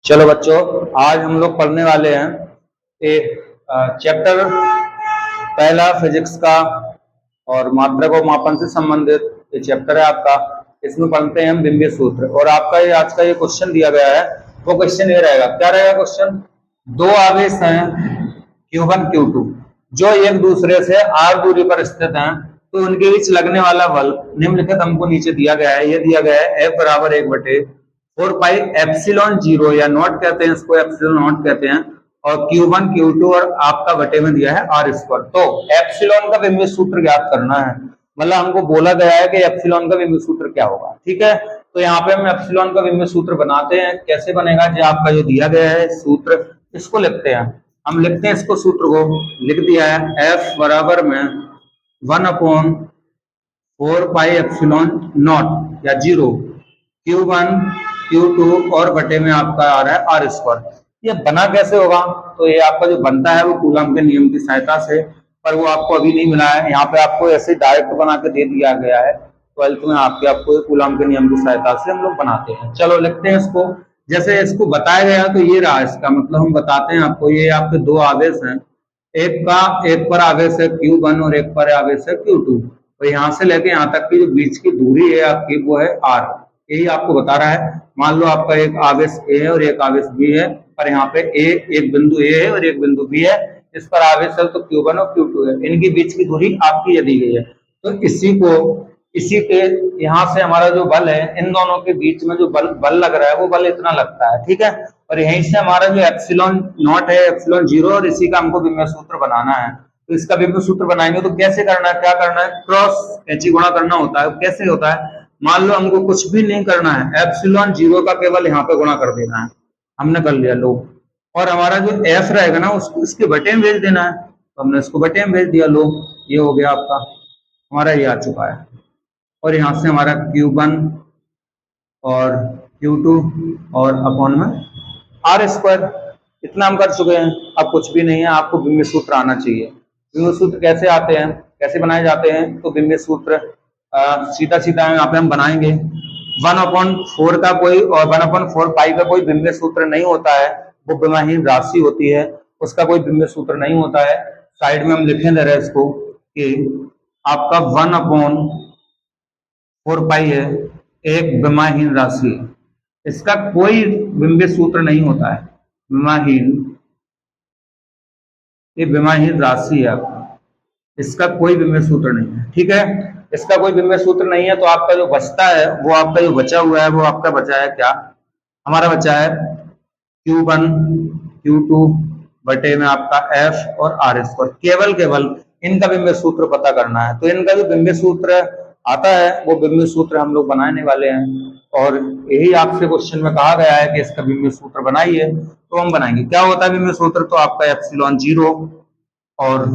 चलो बच्चों, आज हम लोग पढ़ने वाले हैं एक चैप्टर पहला फिजिक्स का और मात्रक और मापन से संबंधित ये चैप्टर है आपका। इसमें पढ़ते हैं हम बिंबीय सूत्र। और आपका ये आज का ये क्वेश्चन दिया गया है, वो क्वेश्चन ये रहेगा। क्या रहेगा क्वेश्चन? दो आवेश हैं Q1 Q2 जो एक दूसरे से r दूरी पर स्थित हैं, तो उनके बीच लगने वाला बल निम्नलिखित हमको नीचे दिया गया है। ये दिया गया है F बराबर 1/4 पाई एप्सिलॉन जीरो या नॉट कहते हैं, इसको एप्सिलॉन नॉट कहते हैं। और Q1 Q2 और आपका बटे में दिया है r स्क्वायर। तो एप्सिलॉन का बिंबीय सूत्र ज्ञात करना है, मतलब हमको बोला गया है कि एप्सिलॉन का बिंबीय सूत्र क्या होगा। ठीक है, तो यहाँ पे हम एप्सिलॉन का बिंबीय सूत्र बनाते हैं। कैसे बनेगा? जो आपका जो दिया गया है सूत्र, इसको लिखते हैं। हम लिखते हैं इसको, सूत्र को लिख दिया है F बराबर में 1/4 पाई एप्सिलॉन नॉट या जीरो Q1 Q2 और बटे में आपका आ रहा है r स्क्वायर। ये बना कैसे होगा? तो ये आपका जो बनता है वो कूलम के नियम की सहायता से, पर वो आपको अभी नहीं मिला है। यहाँ पे आपको ऐसे डायरेक्ट बना के दे दिया गया है 12th में आपको कूलम के नियम की सहायता से हम लोग बनाते हैं। चलो लिखते हैं इसको। जैसे इसको बताया गया तो ये रहा इसका मतलब, हम बताते हैं आपको। ये आपके दो आवेश हैं, एक पर आवेश है Q1 और एक पर आवेश है Q2। तो यहाँ से लेके यहाँ तक की जो बीच की दूरी है आपकी वो है r। यही आपको बता रहा है। मान लो आपका एक आवेश A है और एक आवेश B है, पर यहाँ पे एक बिंदु A है और एक बिंदु B है। इस पर आवेश है तो Q1 और Q2 है। इनकी बीच की दूरी आपकी ये दी गई है। तो इसी के यहाँ से हमारा जो बल है, इन दोनों के बीच में जो बल लग रहा है वो बल इतना लगता है। ठीक है, और यहीं से हमारा जो एप्सिलॉन नॉट है, एप्सिलॉन जीरो, और इसी का हमको बिंबीय सूत्र बनाना है। तो इसका बिंबीय सूत्र बनाएंगे तो कैसे करना है, क्या करना है? क्रॉस कैंची गुणा करना होता है। कैसे होता है? मान लो हमको कुछ भी नहीं करना है, एप्सिलॉन जीरो का केवल यहाँ पे गुणा कर देना है। हमने कर लिया लो, और हमारा जो एफ रहेगा ना उसको इसके बटे में भेज देना है। तो हमने इसको बटे में भेज दिया। लो, ये हो गया आपका, हमारा ये आ चुका है। और यहाँ से हमारा Q1 और Q2 और अपॉन में r स्क्वायर, इतना हम कर चुके हैं। अब कुछ भी नहीं है, आपको बिंबीय सूत्र आना चाहिए। बिंबीय सूत्र कैसे आते हैं, कैसे बनाए जाते हैं? तो बिंबीय सूत्र सीधा सीधा यहाँ पे हम बनाएंगे। 1/4 का कोई और 1/4 पाई का कोई बिंबीय सूत्र नहीं होता है, वो विमाहीन राशि होती है, उसका कोई बिंबीय सूत्र नहीं होता है। साइड में हम लिखे दे रहे हैं इसको कि आपका 1/4 पाई है, एक विमाहीन राशि, इसका कोई बिंबीय सूत्र नहीं होता है। विमाहीन, ये विमाहीन राशि है आपका, इसका कोई बिंबीय सूत्र नहीं है। ठीक है, इसका कोई बिंबीय सूत्र नहीं है। तो आपका जो बचता है, वो आपका जो बचा हुआ है, वो आपका बचा है क्या? हमारा बचा है Q1 Q2 बटे में आपका F और R स्क्वायर। केवल इनका बिंबीय सूत्र पता करना है। तो इनका जो बिंबीय सूत्र आता है वो बिंबीय सूत्र हम लोग बनाने वाले हैं। और यही आपसे क्वेश्चन में कहा गया है कि इसका बिंबीय सूत्र बनाइए, तो हम बनाएंगे। क्या होता है बिंबीय सूत्र? तो आपका एप्सिलॉन जीरो और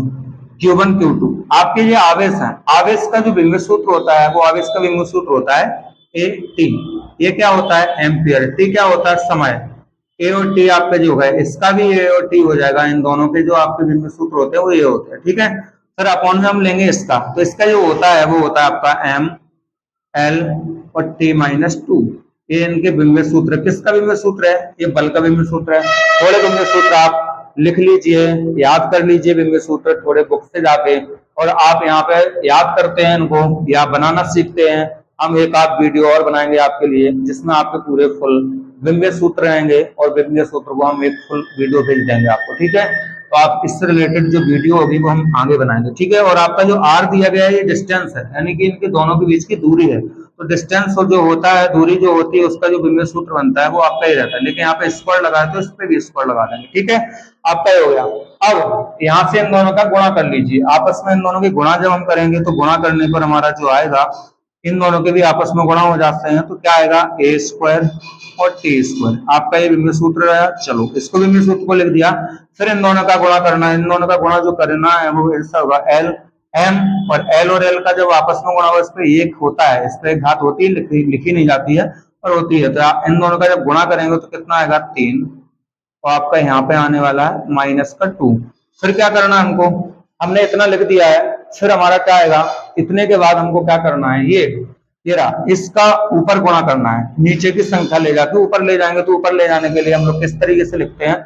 Q1 Q2 आपके ये आवेश हैं। आवेश का जो बिंबीय सूत्र होता है, वो आवेश का बिंबीय सूत्र होता है AT। ये क्या होता है? एम्पियर। T क्या होता है? समय। A और T आपका जो है, इसका भी A और T हो जाएगा। इन दोनों के जो आपके बिंबीय सूत्र होते हैं वो ये होते हैं। ठीक है, सर अपॉन में हम लेंगे इसका, तो इसका जो होता है वो होता है आपका M L और T-2। ये इनके बिंबीय सूत्र। किसका बिंबीय सूत्र है? ये बल का बिंबीय सूत्र है। थोड़े बिंबीय सूत्र आप लिख लीजिए, याद कर लीजिए बिंबीय सूत्र थोड़े बुक से जाके, और आप यहाँ पे याद करते हैं इनको या बनाना सीखते हैं। हम एक आध वीडियो और बनाएंगे आपके लिए, जिसमें आपके पूरे फुल बिंबीय सूत्र रहेंगे, और बिंबीय सूत्र को हम एक फुल वीडियो भेज देंगे आपको। ठीक है, तो आप इससे रिलेटेड जो वीडियो होगी वो हम आगे बनाएंगे। ठीक है, और आपका जो r दिया गया है ये डिस्टेंस है, यानी कि इनके दोनों के बीच की दूरी है। तो डिस्टेंस जो होता है, दूरी जो होती है, उसका जो बिंबीय सूत्र बनता है वो आपका ही रहता है। लेकिन यहाँ पे स्क्वायर लगा है तो इस पे भी स्क्वायर लगा देंगे। ठीक है, आपका ये हो गया। अब यहाँ से इन दोनों का गुणा कर लीजिए। आपस में इन दोनों की गुणा जब हम करेंगे तो गुणा करने पर हमारा जो आएगा, इन दोनों के भी आपस में गुणा हो जाते हैं, तो क्या आएगा? A स्क्वायर और T स्क्वायर। आपका ये बिंबीय सूत्र है। चलो, इसको बिंबीय सूत्र को लिख दिया। फिर इन दोनों का गुणा करना है। इन दोनों का गुणा जो करना है वो ऐसा होगा L M, और L और L का जब आपस में गुणा होगा, इस पे एक होता है, इस पे एक घात होती है, लिखी नहीं जाती है, और होती है। तो इन दोनों का जब गुणा करेंगे तो कितना आएगा? 3। तो आपका यहाँ पे आने वाला है -2। फिर क्या करना है हमको? हमने इतना लिख दिया है। फिर हमारा क्या आएगा? इतने के बाद हमको क्या करना है? ये ये रहा, इसका ऊपर गुणा करना है, नीचे की संख्या ले जाके ऊपर ले जाएंगे, तो ऊपर ले जाने के लिए हम लोग किस तरीके से लिखते हैं,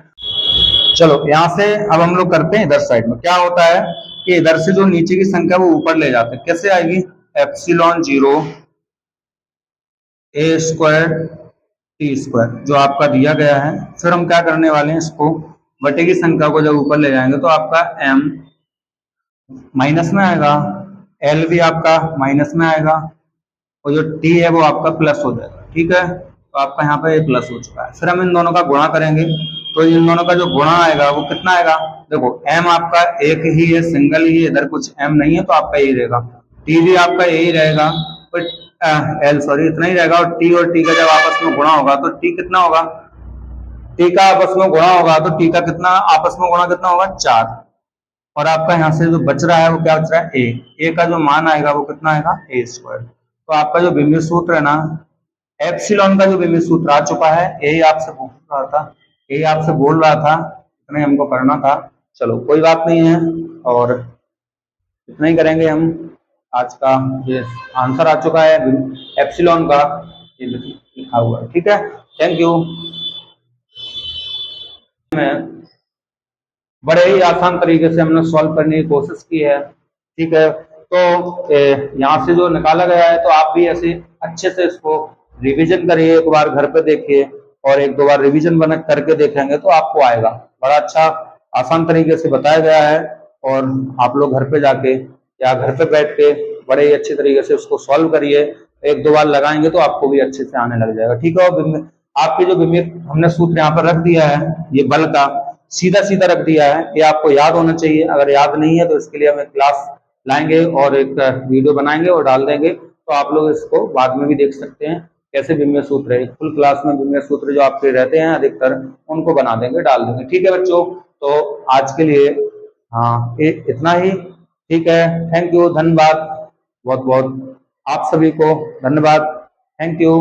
चलो यहां से अब हम लोग करते हैं इधर साइड में। क्या होता है कि इधर से जो नीचे की संख्या वो ऊपर ले जाते हैं, कैसे आएगी, एप्सिलॉन 0 ए स्क्वायर टी स्क्वायर जो आपका दिया गया है। फिर हम क्या करने वाले हैं, इसको बटे की संख्या को जब ऊपर ले जाएंगे तो आपका m माइनस में आएगा, l भी आपका माइनस में आएगा, और जो t है वो आपका प्लस हो जाएगा। ठीक है, तो आपका यहाँ पे प्लस हो चुका है। फिर हम इन दोनों का गुणा करेंगे, तो इन दोनों का जो गुणा आएगा वो कितना आएगा, देखो m आपका एक ही है, सिंगल ही है, इधर कुछ m नहीं है, तो आपका यही रहेगा, t भी आपका यही रहेगा, एल सॉरी इतना ही रहेगा, और t का जब आपस में गुणा होगा तो t कितना होगा, t का आपस में गुणा होगा तो t का कितना आपस में गुणा कितना होगा, 4, और आपका यहाँ से जो बच रहा है वो क्या बच रहा है, a का जो मान आएगा वो कितना आएगा, a स्क्वायर। तो आपका जो बिंदु सूत्र है ना, एप्सिलॉन का जो बिंदु सूत्र आ चुका है, यही आपसे पूछ रहा था, यही आपसे बोल रहा था, इतना हमको करना था। चलो कोई बात नहीं है, और इतना ही करेंगे हम। आज का ये आंसर आ चुका है एप्सिलॉन का, ये लिखा हुआ है। ठीक है, थैंक यू। में बड़े ही आसान तरीके से हमने सॉल्व करने की कोशिश की है। ठीक है, तो यहाँ से जो निकाला गया है, तो आप भी ऐसे अच्छे से इसको रिवीजन करिए, एक बार घर पे देखिए, और एक दो बार रिवीजन बना करके देखेंगे तो आपको आएगा। बड़ा अच्छा आसान तरीके से बताया गया है, और आप लोग घर पे जाके या घर पे बैठ के बड़े ही अच्छे तरीके से उसको सॉल्व करिए, एक दो बार लगाएंगे तो आपको भी अच्छे से आने लग जाएगा। ठीक है, और आपके जो हमने सूत्र यहाँ पर रख दिया है, ये बल का सीधा सीधा रख दिया है, ये आपको याद होना चाहिए। अगर याद नहीं है तो इसके लिए हम एक क्लास लाएंगे और एक वीडियो बनाएंगे और डाल देंगे, तो आप लोग इसको बाद में भी देख सकते हैं कैसे विमेय सूत्र है। फुल क्लास में विमेय सूत्र जो आपके रहते हैं अधिकतर, उनको बना देंगे, डाल देंगे। ठीक है बच्चों, तो आज के लिए हाँ इतना ही। ठीक है, थैंक यू, धन्यवाद, बहुत बहुत आप सभी को धन्यवाद, थैंक यू।